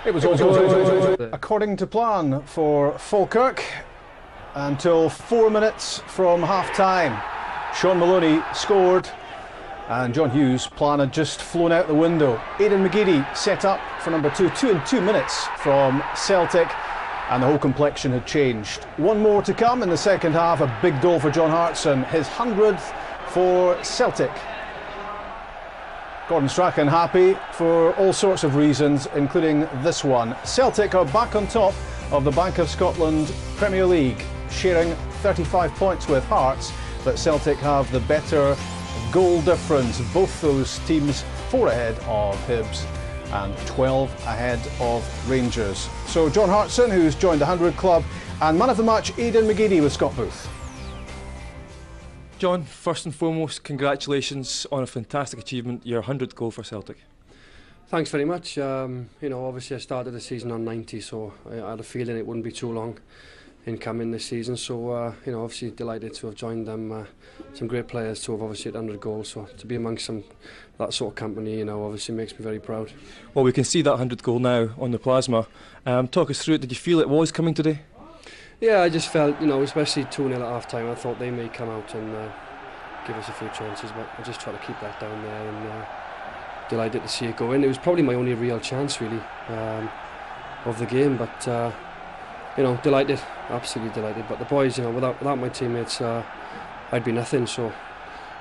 It was all according to plan for Falkirk until 4 minutes from half-time. Sean Maloney scored and John Hughes' plan had just flown out the window. Aidan McGeady set up for number 2 in 2 minutes from Celtic, and the whole complexion had changed. One more to come in the second half, a big goal for John Hartson, his 100th for Celtic. Gordon Strachan happy for all sorts of reasons, including this one. Celtic are back on top of the Bank of Scotland Premier League, sharing 35 points with Hearts, but Celtic have the better goal difference. Both those teams 4 ahead of Hibs and 12 ahead of Rangers. So John Hartson, who's joined the 100 Club, and man of the match Aidan McGeady with Scott Booth. John, first and foremost, congratulations on a fantastic achievement, your 100th goal for Celtic. Thanks very much. Obviously I started the season on 90, so I had a feeling it wouldn't be too long in coming this season. So, obviously delighted to have joined them. Some great players to have obviously hit 100 goals. So to be amongst that sort of company, obviously makes me very proud. Well, we can see that 100th goal now on the plasma. Talk us through it. Did you feel it was coming today? Yeah, I just felt, especially 2-0 at half time, I thought they may come out and give us a few chances, but I just try to keep that down there, and delighted to see it go in. It was probably my only real chance, really, of the game, but delighted, absolutely delighted. But the boys, without my teammates, I'd be nothing. So,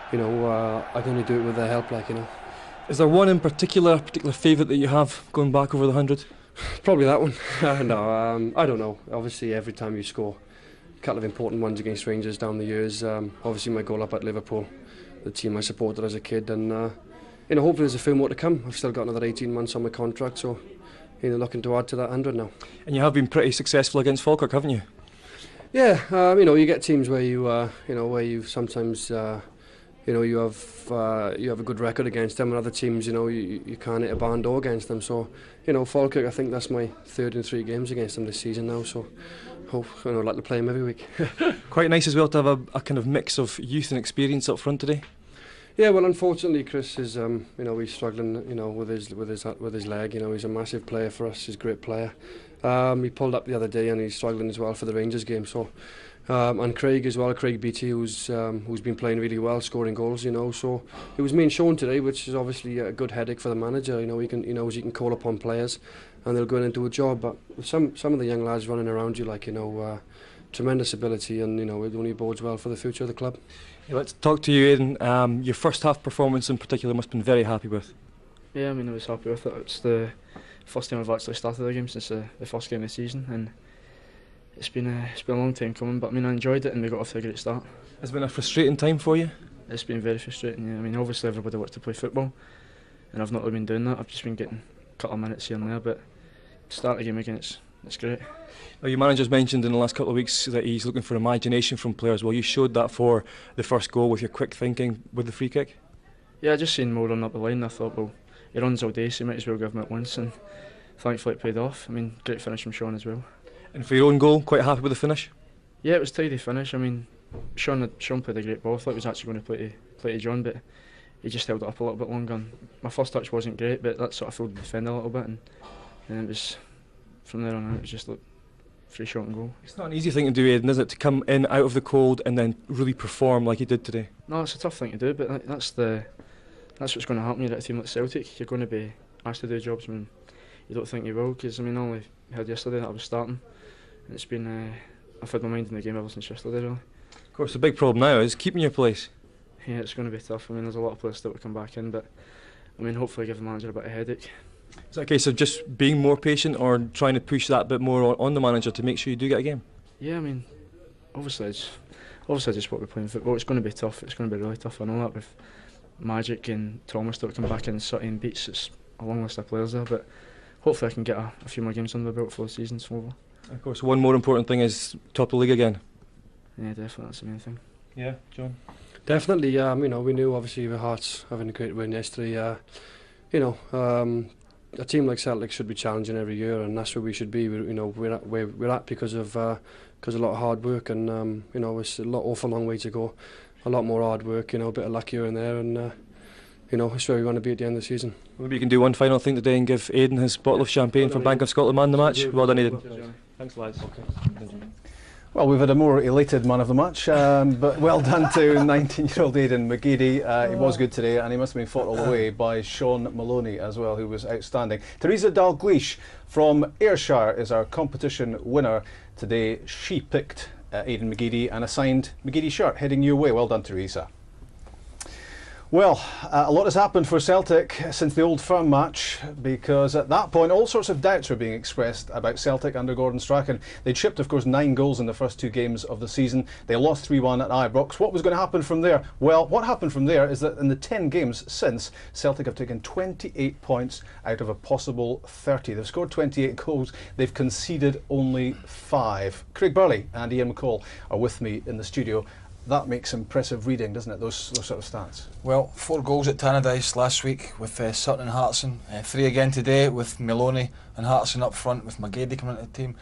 I can only do it with their help, Is there one in particular favourite that you have going back over the 100? Probably that one. No, I don't know. Obviously, every time you score, a couple of important ones against Rangers down the years. Obviously, my goal up at Liverpool, the team I supported as a kid, and hopefully there's a few more to come. I've still got another 18 months on my contract, so looking to add to that 100 now. And you have been pretty successful against Falkirk, haven't you? Yeah, you get teams where you sometimes. You have a good record against them, and other teams, you can't hit a barn door against them. So, Falkirk, I think that's my 3rd in 3 games against them this season now. So, I'd like to play them every week. Quite nice as well to have a kind of mix of youth and experience up front today. Yeah, well, unfortunately, Chris is, he's struggling, with his leg. He's a massive player for us. He's a great player. He pulled up the other day, and he's struggling as well for the Rangers game. So. And Craig as well, Craig Beattie, who's been playing really well, scoring goals. So it was me and Sean today, which is obviously a good headache for the manager. He can call upon players, and they'll go in and do a job. But with some of the young lads running around you, tremendous ability, and it only bodes well for the future of the club. Yeah, let's talk to you, Aidan. Your first half performance in particular must have been very happy with. Yeah, I was happy with it. It's the first time I've actually started the game since the first game of the season, and it's been a long time coming, but I enjoyed it and we got off to a great start. Has it been a frustrating time for you? It's been very frustrating, yeah. Obviously everybody wants to play football, and I've not really been doing that. I've just been getting a couple of minutes here and there, but to start the game again, it's great. Well, your manager's mentioned in the last couple of weeks that he's looking for imagination from players. Well, you showed that for the first goal with your quick thinking with the free kick. Yeah, I just seen Mo run up the line. I thought, well, he runs all day, so you might as well give him it once, and thankfully it paid off. Great finish from Sean as well. And for your own goal, quite happy with the finish? Yeah, it was a tidy finish. Sean played a great ball. I thought he was actually going to play to John, but he just held it up a little bit longer. And my first touch wasn't great, but that sort of fooled the defender a little bit, and it was, from there on out, it was just like free shot and goal. It's not an easy thing to do, Aidan, is it, to come in out of the cold and then really perform like you did today? No, it's a tough thing to do, but that's what's going to happen. You're at a team like Celtic, you're going to be asked to do jobs when you don't think you will, because I only heard yesterday that I was starting. And it's been, I've had my mind in the game ever since yesterday, really. Of course, the big problem now is keeping your place. Yeah, it's going to be tough. There's a lot of players still to come back in, but hopefully give the manager a bit of a headache. Is that a case of just being more patient or trying to push that bit more on the manager to make sure you do get a game? Yeah, obviously just what we're playing football. It's going to be tough. It's going to be really tough. I know that with Magic and Thomas still to come back in, Sutton and Beats. It's a long list of players there, but hopefully I can get a few more games under the belt before the season's over. Of course, one more important thing is top the league again. Yeah, definitely, that's the main thing. Yeah, John? Definitely, yeah. We knew obviously with Hearts having a great win yesterday, a team like Celtic should be challenging every year, and that's where we should be. We're at because of a lot of hard work, and it's awful long way to go. A lot more hard work, a bit of luck here and there, and you know, it's where we want to be at the end of the season. Maybe you can do one final thing today and give Aidan his bottle of champagne for Bank of Scotland man of the match. Well done, Aidan. Thanks, lads. Well, we've had a more elated man of the match, but well done to 19-year-old Aidan McGeady. He was good today, and he must have been fought all the way by Sean Maloney as well, who was outstanding. Teresa Dalgleish from Ayrshire is our competition winner today. She picked Aidan McGeady and a signed McGeady shirt heading your way. Well done, Teresa. Well, a lot has happened for Celtic since the Old Firm match, because at that point all sorts of doubts were being expressed about Celtic under Gordon Strachan. They'd shipped, of course, 9 goals in the first 2 games of the season. They lost 3-1 at Ibrox. What was going to happen from there? Well, what happened from there is that in the 10 games since, Celtic have taken 28 points out of a possible 30. They've scored 28 goals. They've conceded only 5. Craig Burley and Ian McCall are with me in the studio. That makes impressive reading, doesn't it, those sort of stats? Well, 4 goals at Tannadice last week with Sutton and Hartson, 3 again today with Maloney and Hartson up front, with McGeady coming into the team.